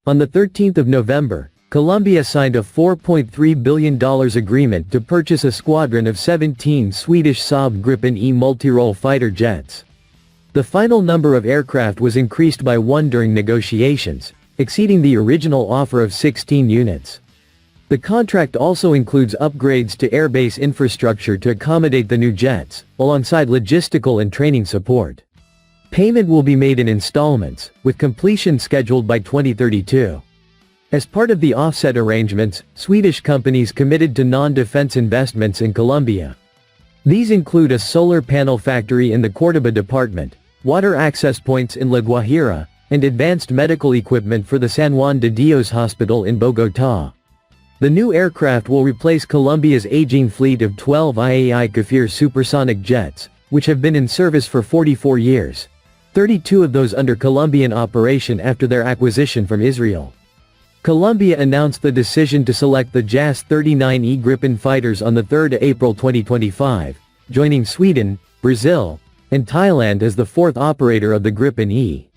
On the 13th of November, Colombia signed a $4.3 billion agreement to purchase a squadron of 17 Swedish Saab Gripen E multirole fighter jets. The final number of aircraft was increased by 1 during negotiations, exceeding the original offer of 16 units. The contract also includes upgrades to airbase infrastructure to accommodate the new jets, alongside logistical and training support. Payment will be made in installments, with completion scheduled by 2032. As part of the offset arrangements, Swedish companies committed to non-defense investments in Colombia. These include a solar panel factory in the Córdoba department, water access points in La Guajira, and advanced medical equipment for the San Juan de Dios Hospital in Bogotá. The new aircraft will replace Colombia's aging fleet of 12 IAI Kfir supersonic jets, which have been in service for 44 years. 32 of those under Colombian operation after their acquisition from Israel. Colombia announced the decision to select the JAS-39E Gripen fighters on 3 April 2025, joining Sweden, Brazil, and Thailand as the fourth operator of the Gripen E.